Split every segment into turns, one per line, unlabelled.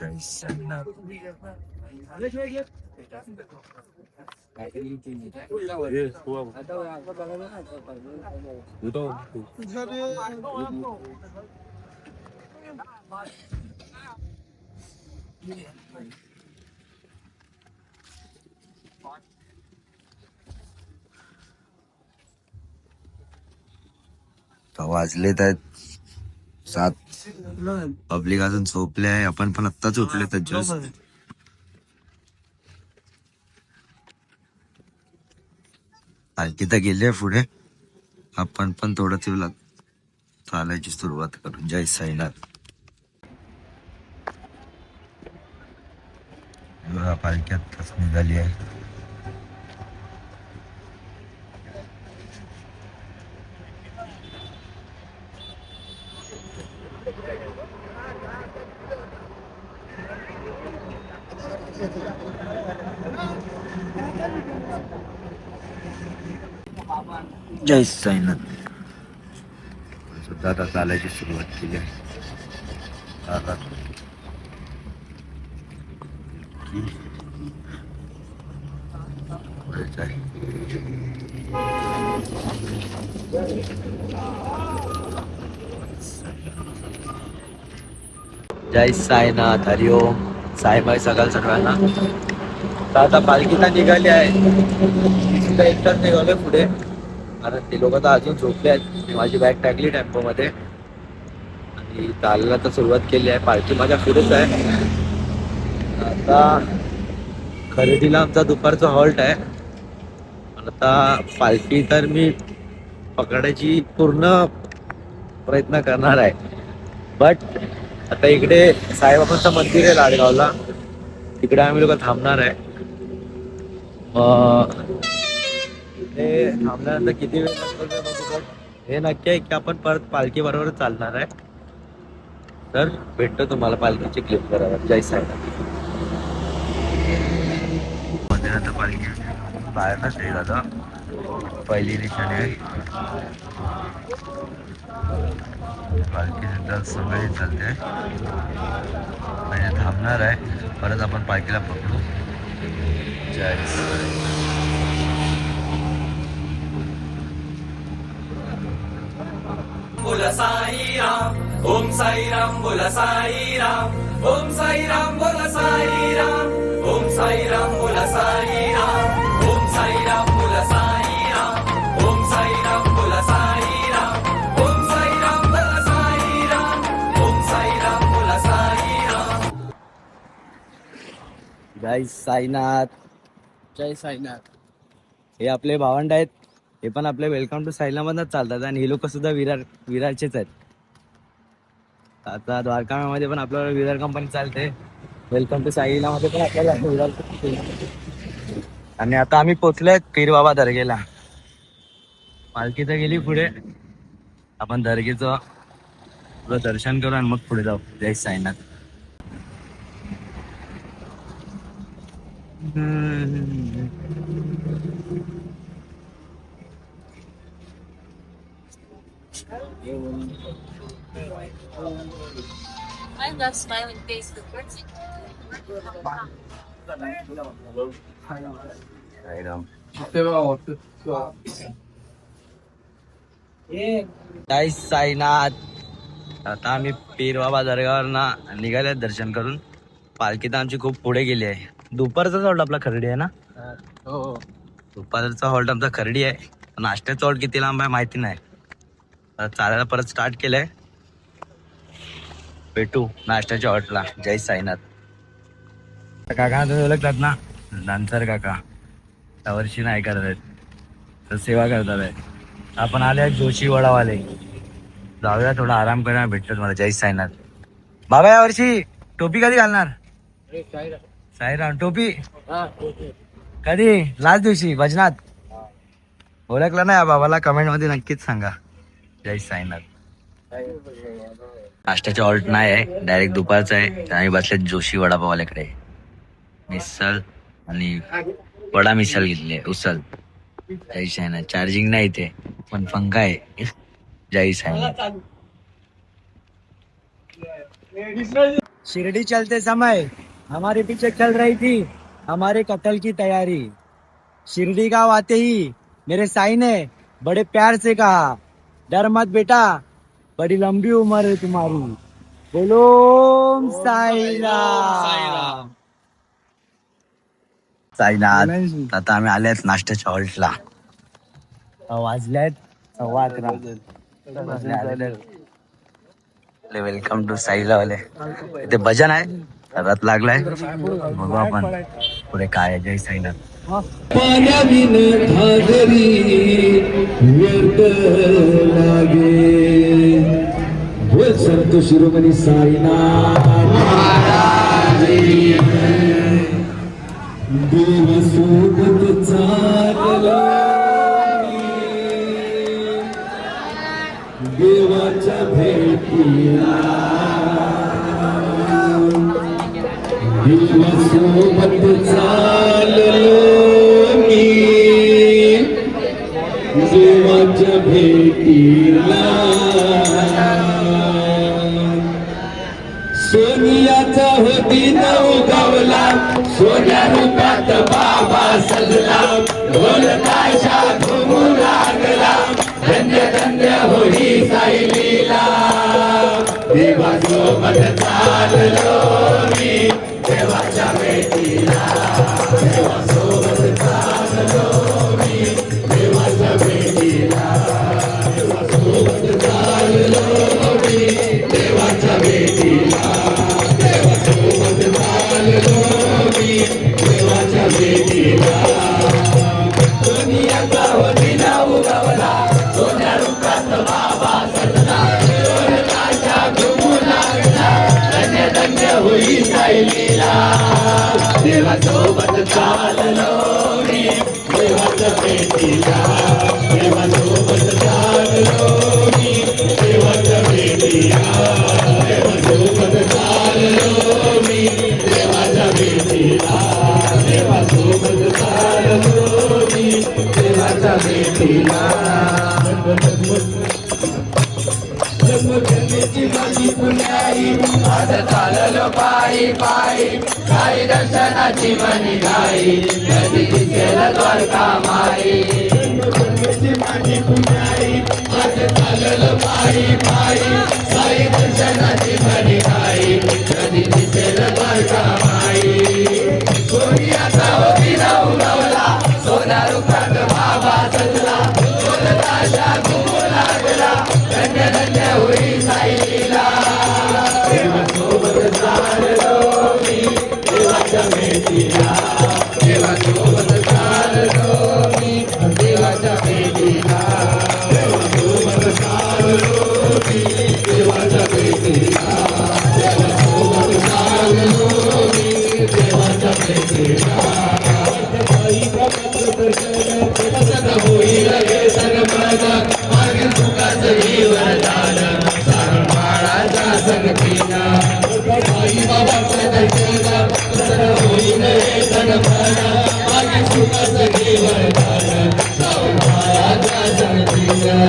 जय साईनाथ. वाजलेत आहेत 7. पब्लिक अजून झोपले आहे. आपण पण आत्ताच उठले तर जस्ट. पालखी तर गेली पुढे. आपण पण थोडं तेवढं चालायची सुरुवात करू. जय साईनाथ. बघा पालखी आत्ताच निघाली आहे. जय साईनाथ. सुद्धा आता चालायची सुरुवात केली आहे. जय साईनाथ. हरिओम. साईबाई सकाळ सकाळना. आता पालखीला निघाली आहे. एकटाच निघालोय पुढे कारण ते लोक तर अजून झोपले आहेत. मी माझी बॅग टाकली टेम्पो मध्ये आणि चालायला तर सुरुवात केली आहे. पालखी माझ्या पुढेच आहे. आता खरेदीला आमचा दुपारचा हॉल्ट आहे. आता पालखी तर मी पकडायची पूर्ण प्रयत्न करणार आहे. बट आता इकडे साईबाबांचं मंदिर आहे लाडगावला. तिकडे आम्ही लोक थांबणार आहे. ते थांबल्यानंतर किती वेळ लागतो हे नक्की आहे की आपण परत पालखी बरोबर चालणार आहे. तर भेटतो तुम्हाला पालखीची क्लिप करायला. जय साईनाथ. मंदिरात पालखी बाहेरच आहे दादा. पहिली निशाणी आहे. पालखी सुद्धा सगळी चालते म्हणजे थांबणार आहे. परत आपण पालखीला पकडू. जय
बोला साई राम. ओम साई राम. बोला साई राम. ओम साई राम. बोला साई राम. ओम साई राम. बोला साई राम. ओम साई राम. बोला साई राम. ओम साई राम. बोला साई राम. ओम साई राम. बोला साई राम. ओम साई राम. बोला साई राम.
जय साईनाथ.
जय साईनाथ.
हे आपले भावंड आहेत. हे पण आपले वेलकम टू साईनामधनच चालतात आणि हे लोक सुद्धा विरारचेच आहेत. आता द्वारकामध्ये पण आपल्याला विरार कंपनी चालते. वेलकम टू साईनामध्ये पण आपल्याला विरार. आणि आता आम्ही पोचलोय पीर बाबा दर्गेला. पालखी तर गेली पुढे. आपण दर्गेचं दर्शन करू आणि मग पुढे जाऊ. जय Sainath.
I love smiling face the person.
जय साईनाथ. आता आम्ही पीर बाबा दर्गावर निघाले दर्शन करून. पालखी तर आमची खूप पुढे गेली आहे. दुपारचा हॉल्ट आपला खर्डी आहे ना.
हो.
दुपारचा हॉल्ट आमचा खर्डी आहे. नाश्त्याचा हॉल्ट किती लांब आहे माहिती नाही. चालायला परत स्टार्ट केलंय. भेटू नाश्त्याच्या हॉल्टला. जय साईनाथ. काका तुम्ही ओळखतात ना. डान्सर काका यावर्षी नाही करत आहेत तर सेवा करतात आहेत. आपण आले आहेत जोशी वडावाले. जाऊया थोडा आराम करायला भेटतो तुम्हाला. जय साईनाथ. बाबा यावर्षी टोपी कधी घालणार. साईराम टोपी कधी. लास्ट दिवशी भजनात. ओळखला ना या बाबाला कमेंट मध्ये नक्कीच सांगा. जय साईनाथ. नाश्त्याचा हॉल्ट नाही आहे. डायरेक्ट दुपारचा आहे. आम्ही बसले जोशी वडापावाल्याकडे. मिसल आणि वडा मिसल घेतली आहे. उसल. जय साईनाथ. चार्जिंग नाही इथे पण पंखा आहे. जय साईनाथ. शिरडी चलते समय हमारे पीछे चल रही थी हमारे कत्ल की तैयारी। शिरडी गांव आते ही मेरे साई ने बड़े प्यार से कहा, डर मत बेटा, बड़ी लंबी उम्र है तुम्हारी। बोलो ओम साई राम। साईनाथ, आता आम्ही आल्यात नाश्त्याच्या हॉल्टला. वाजल्यात 11:15. वेलकम टू साईला वाले. इथे भजन आहे, रथ लागलाय. बघू आपण पुढे काय आहे. जय साईनाथ.
पाण्याविन घागरी व्यर्थ लागे. बोल संत शिरोमणी साईनाथ महाराज देव सोबत चालला देवाच्या भेटीला. देवासोबत चाललो मी देवाच्या भेटीला. सोनियाचा होती उगवला सोन्या रूपात बाबा सजला. ढोल ताशा घुमू लागला धन्य धन्य होई साई लीला. देवासोबत चाललो मी देवाच्या भेटीला. देवासोबत चाललो मी देवाच्या भेटीला. देवासोबत चाललो मी देवाच्या भेटीला. देवासोबत चाललो मी देवाच्या भेटीला. दुनियाचा होती ना उगवला सोन्या रूपात बाबा सजला. ढोल ताशा घुमू लागला धन्य धन्य होई साई लीला. देवासोबत चाललो मी देवाच्या भेटीला. देवासोबत चाललो मी देवाच्या भेटीला. देवासोबत चाललो मी देवाच्या भेटीला. देवासोबत चाललो मी देवाच्या भेटीला. जन्मजन्मीची माझी पुण्याई आज चाललो पायी पायी. साई दर्शनाची मनी घाई कधी दिसेल द्वारका माई. जन्मजन्मीची माझी पुण्याई आज चाललो पायी पायी. साई दर्शनाची मनी घाई कधी दिसेल द्वारका माई. सोनियाचा होती ना उगवला सोन्या रूपात बाबा सजला. ढोल ताशा घुमू लागला धन्य धन्य होई साई लीला. देवासोबत चाललो मी देवाच्या भेटीला. देवासोबत चाललो मी देवाच्या भेटीला. देवासोबत चाललो मी देवाच्या भेटीला. देवासोबत चाललो मी देवाच्या भेटीला. होईल हे सर्वद मागील सुखाचं जीवनदान सारण बाळाच्या संगतीनं. आई बाबाचं दर्शन होईल हे सर्वद मागील सुखाचं जीवनदान सारण बाळाच्या संगतीनं.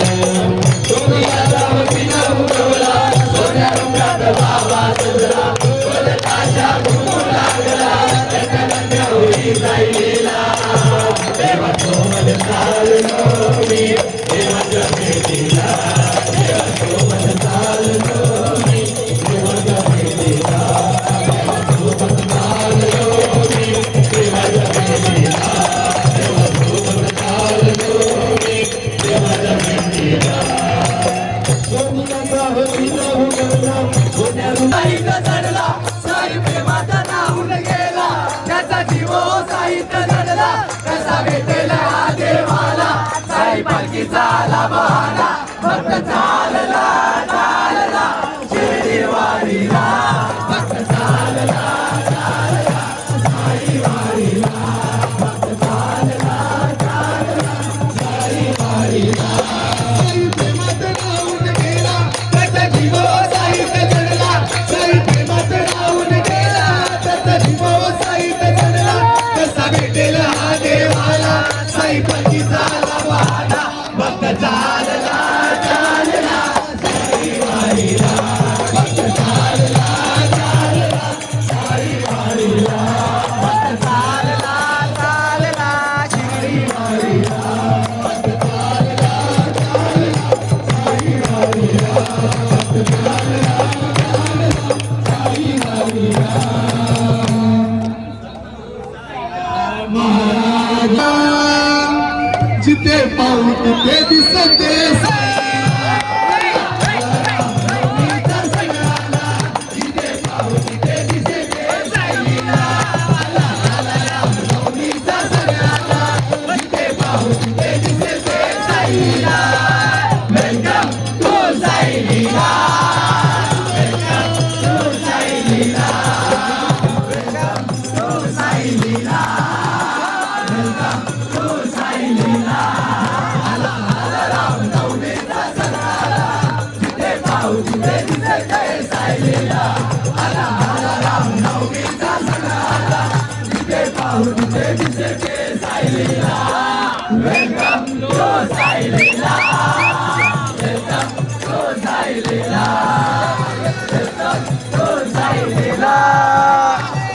सोनियाचा होती ना उगवला सोन्या रूपात बाबा सजला. ढोल ताशा घुमू लागला धन्य धन्य होई साई लीला. देवासोबत चाललो मी देवाच्या भेटीला. देवासोबत चाललो मी देवाच्या भेटीला. देवासोबत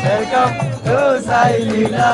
वेलकम टू साई लीला.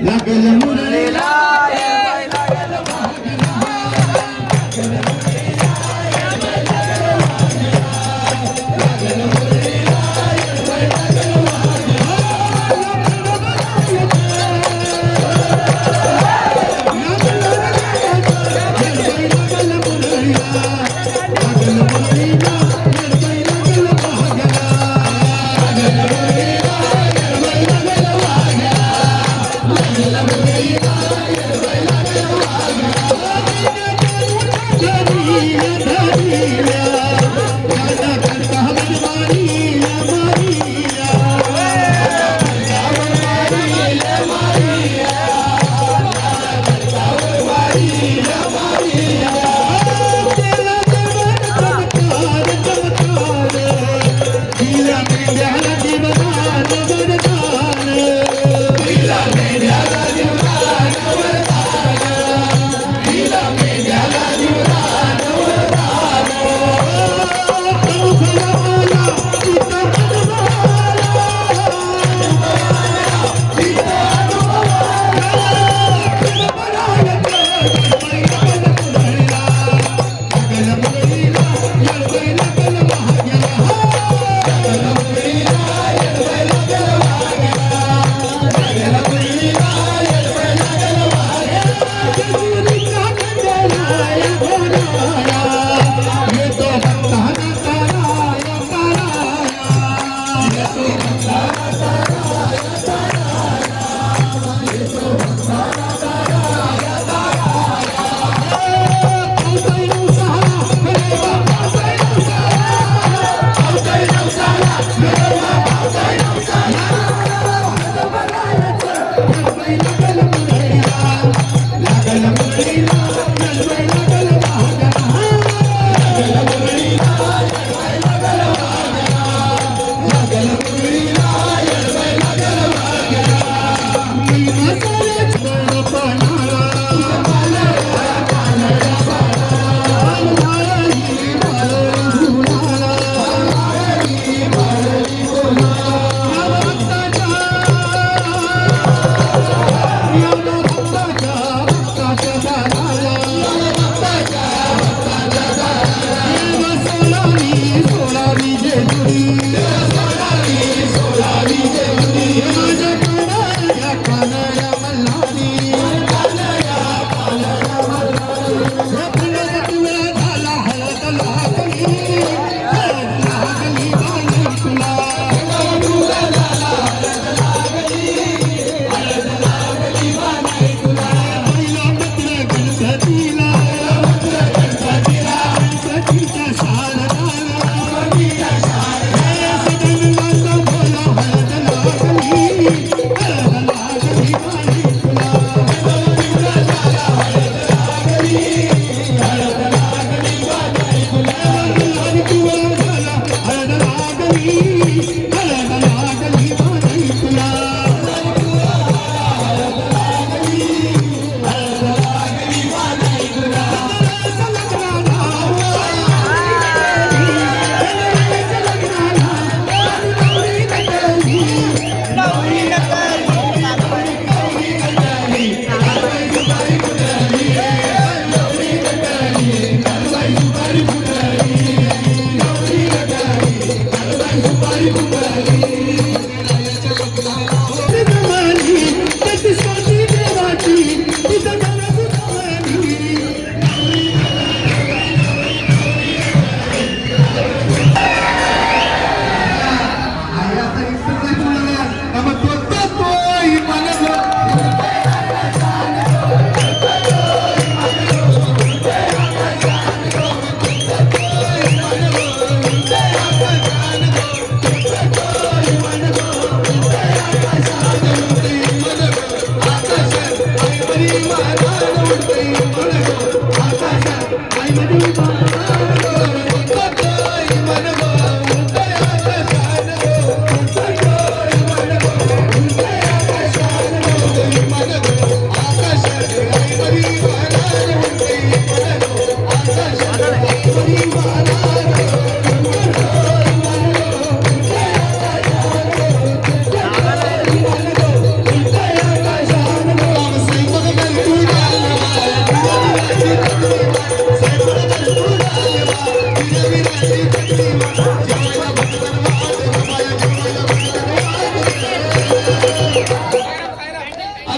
लागल मुरळीला Yeah.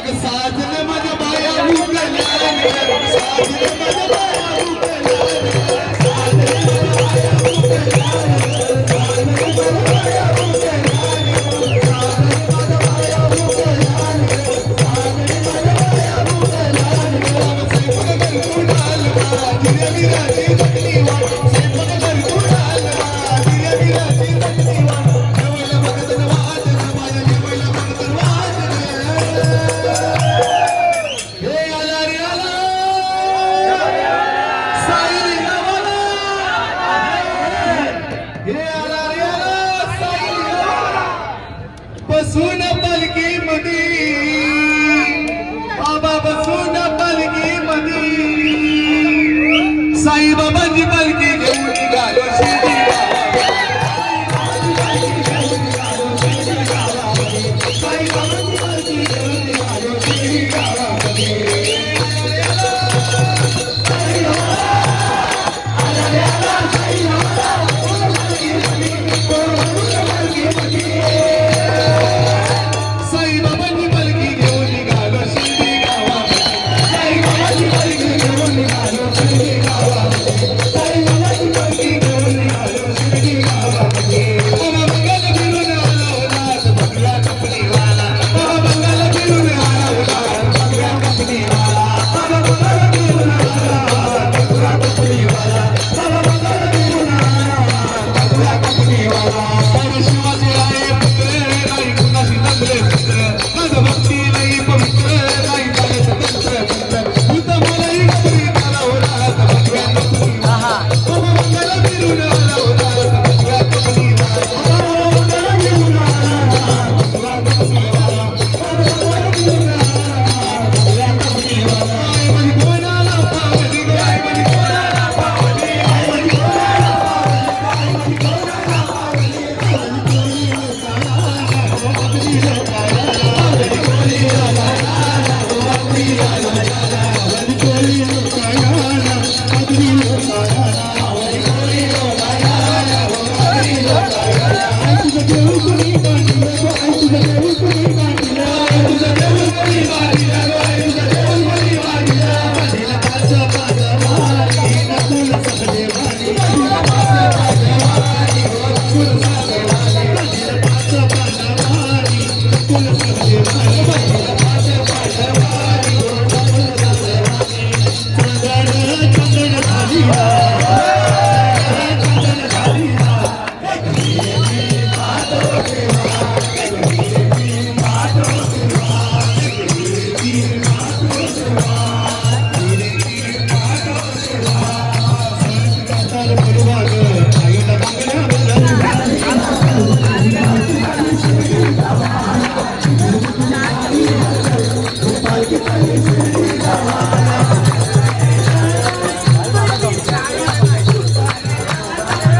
अगं साजन माझ्या बाया उकल्या साजन माझ्या बाया बसून पालखी मधी बाबा बसून पालखी मधी साईबाबांची पालखी घेऊन निघालो शिर्डी साईबाबांची पालखी घेऊन निघालो शिर्डी गावामध्ये साईबाबांची पालखी घेऊन निघालो शिर्डी गावामध्ये साईबाबांची पालखी घेऊन निघालो शिर्डी गावामध्ये साईबाबांची पालखी घेऊन निघालो शिर्डी गावामध्ये बाबा बंगाल फिरून आला होता बंगला कंपनीवाला बाबा बंगाल फिरून आला होता बंगला कंपनीवाला बाबा बंगाल फिरून आला बंगला कंपनीवाला बाबा बंगाल फिरून आला बंगला कंपनीवाला बाबा शिवाजी आहे पुत्र नाही कुणाशी जमले पुत्र माझं भक्ती नाही पवित्र नाही झाले स्वतंत्र पुत्र तुझं मलाही नोकरी झाला होता बंगला कंपनीवाला बाबा बंगाल फिरून आला होता बंगला कंपनीवाला बाबा बंगाल फिरून आला बंगला कंपनीवाला बाबा बंगाल फिरून आला बंगला कंपनीवाला आई माझी कोणाला पावली ग आई माझी कोणाला पावली आई माझी कोणाला पावली आई माझी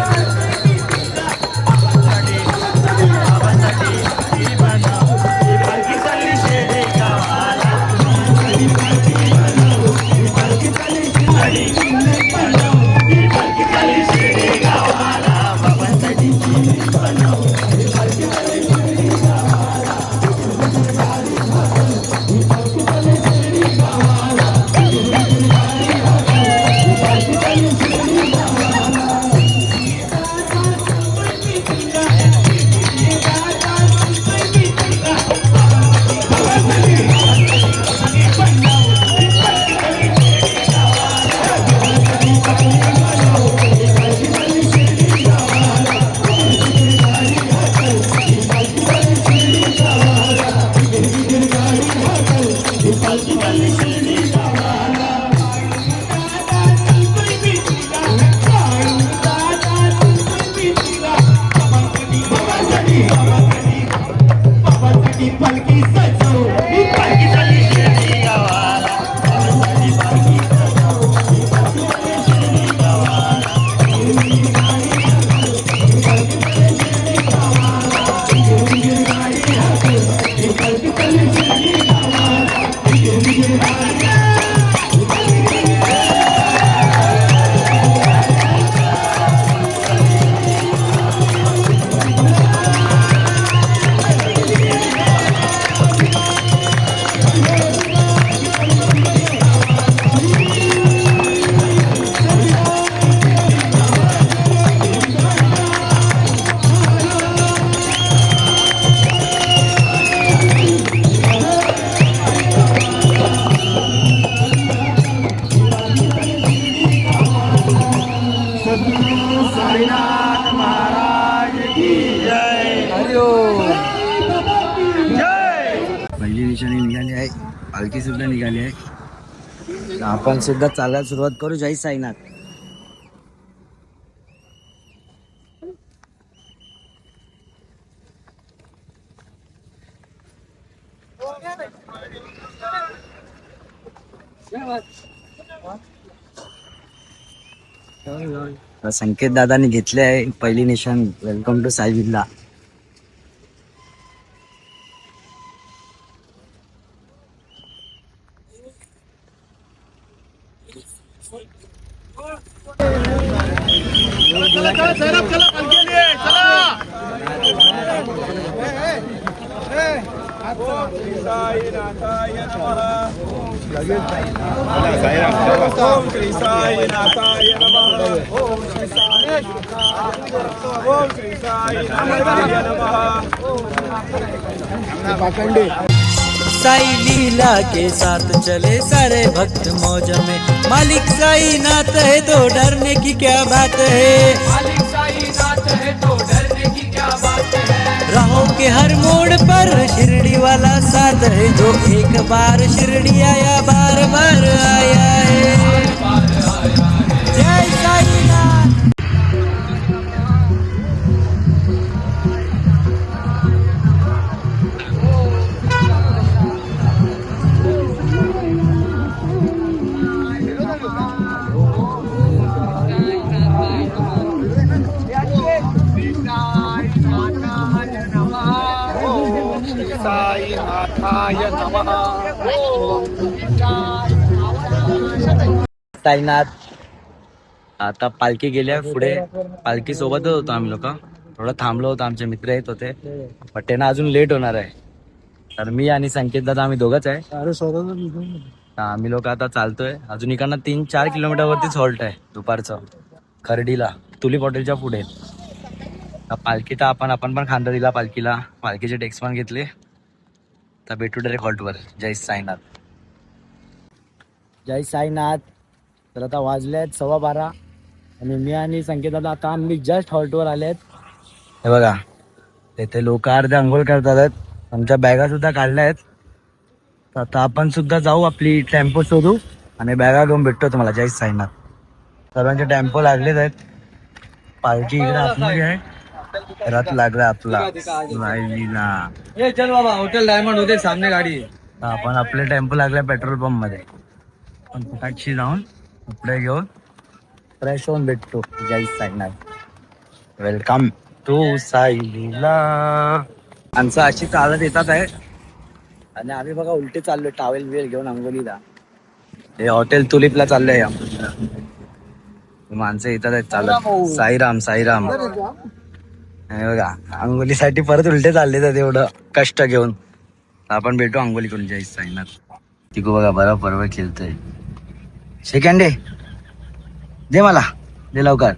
कोणाला पावली
पहिली निशाणी निघाली आहे, पालखी सुद्धा निघाली आहे. आपण सुद्धा चालायला सुरुवात करू. जय साईनाथ. संकेत दादानी घेतले आहे पहिली निशाण. वेलकम टू साई बिल्ला.
साई लीला के साथ चले सारे भक्त मौज में, मालिक साई नाथ है तो डरने की क्या बात है।
मालिक साई नाथ है तो डरने की क्या बात है।
राहों के हर मोड़ पर शिरडी वाला साथ है, जो एक बार शिरडी आया बार बार आया है। जय साई नाथ।
साईनाथ. आता पालखी गेल्या पुढे. पालखी सोबतच होतो आम्ही लोक. थोडं थांबलो होतो, आमचे मित्र येत होते, पण त्यांना अजून लेट होणार आहे. तर मी आणि संकेत दादा आम्ही दोघंच आहे. आम्ही लोक आता चालतोय. अजून इकडनं 3-4 किलोमीटर वरतीच हॉल्ट आहे दुपारचं, खर्डीला, तुलीप हॉटेलच्या पुढे. पालखी तर आपण पण खांदरीला पालखीला पालखीचे टेक्स पण घेतले. तर भेटू डायरेक्ट हॉल्टवर. जय साईनाथ. जय साईनाथ. तर आता वाजले आहेत 12:15 आणि मी आणि संकेत दादा आता आम्ही जस्ट हॉल्टवर आले आहेत. हे बघा, तेथे लोक अर्धे आंघोळ करतात आहेत. आमच्या बॅगा सुद्धा काढल्या आहेत. तर आता आपण सुद्धा जाऊ, आपली टेम्पो शोधू आणि बॅगा घेऊन भेटतो तुम्हाला. जय साईनाथ. सर्वांचे टेम्पो लागलेच आहेत. पालखी इकडे आतमध्ये आहे, रथ लागला आपला रायलीला. चल बाबा, हॉटेल डायमंड होते सामने गाडी. आपण आपले टेम्पो लागले पेट्रोल पंप मध्ये. आपण फटाकशी जाऊन कपडे घेऊन फ्रेश होऊन भेटतो. जय साईनाथ. Welcome to Saileela. माणसं अशी चालत येतात आहे आणि आम्ही बघा उलटे चाललोय टावेल वेल घेऊन अंघोलीला. हे हॉटेल तुलिपला चाललंय. माणसं येतात आहेत चालत. साईराम साईराम. हे बघा, अंघोलीसाठी परत उलटे चालले तर एवढं कष्ट घेऊन. आपण भेटू अंघोली करून. जय साईनाथ. तिकू बघा बरं परवा खेळतोय. सेकंड डे दे मला, दे लवकर.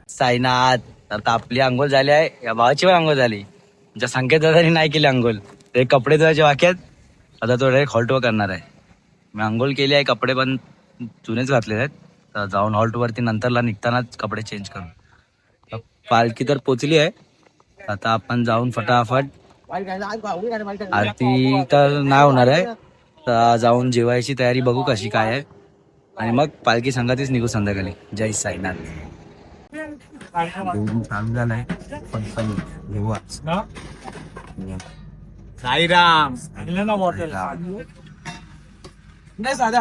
साईनाथ. आता आपली आंघोळ झाली आहे. या भावाची पण आंघोळ झाली. तुमच्या संकेत दादानी नाही केली आंघोळ. ते कपडे धुवायचे वाक्यात. आता तो डायरेक्ट हॉल्टवर करणार आहे. मी आंघोळ केली आहे, कपडे पण जुनेच घातलेले आहेत. तर जाऊन हॉल्टवरती नंतरला निघतानाच कपडे चेंज करू. पालखी तर पोचली आहे. आता आपण जाऊन फटाफट, आरती तर नाही होणार आहे, तर जाऊन जेवायची तयारी बघू कशी काय आहे आणि मग पालखी संघातच निघू संध्याकाळी. जय साईनाथ. चालू झालाय
साईराम.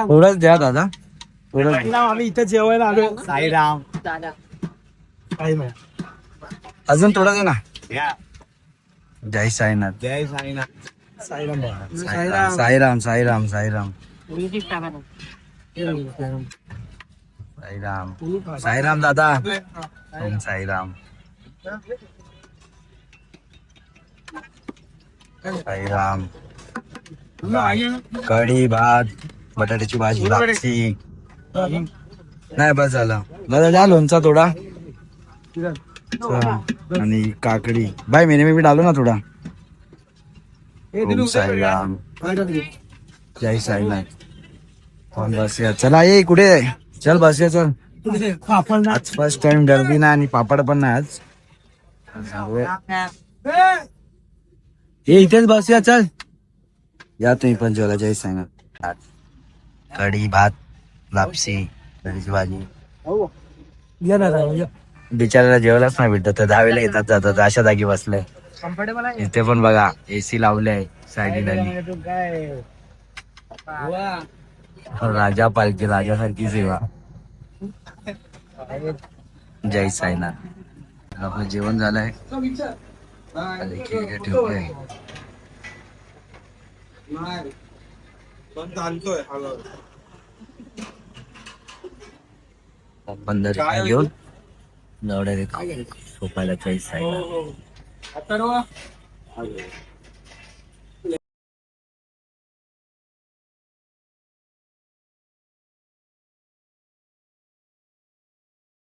थोडंच द्या दादा, थोडंच.
आम्ही इथे जेवायला आलो. साईराम.
अजून थोडं दे ना. जय साईनाथ.
जय साईनाथ. साईराम.
साईराम साईराम साईराम साईराम साईराम दादा. ओम साईराम. साईराम. कढी भात, बटाट्याची भाजी, लापसी. नाही बस झालं दादा. द्या लोणचा थोडा आणि काकडी. बाय मैंने में भी डालो ना थोड़ा. ओम साईराम. जय साईनाथ. बस या, चला ये कुठे. चल बस या, चल.
पापड
आज फर्स्ट टाइम गर्दी ना आणि पापड पण नाही आज. हे इथेच बसूया चल. या तुम्ही पण जेवला जय सांगा. कढी भात लापसी कढीची भाजी.
या ना राव, या.
बिचाराला जेवायलाच नाही भेटत तर दहावीला येतात जातात अशा जागी बसले.
कम्फर्टेबल आहे
इथे पण बघा एसी लावले साईडला.
काय
राजा पालखी राजासारखी सेवा. जय साईनाथ. आपलं जेवण झालंय. आणि केक ठेवलंय. बंदर घेऊन नवड्या सोपायला जय साईनाथ.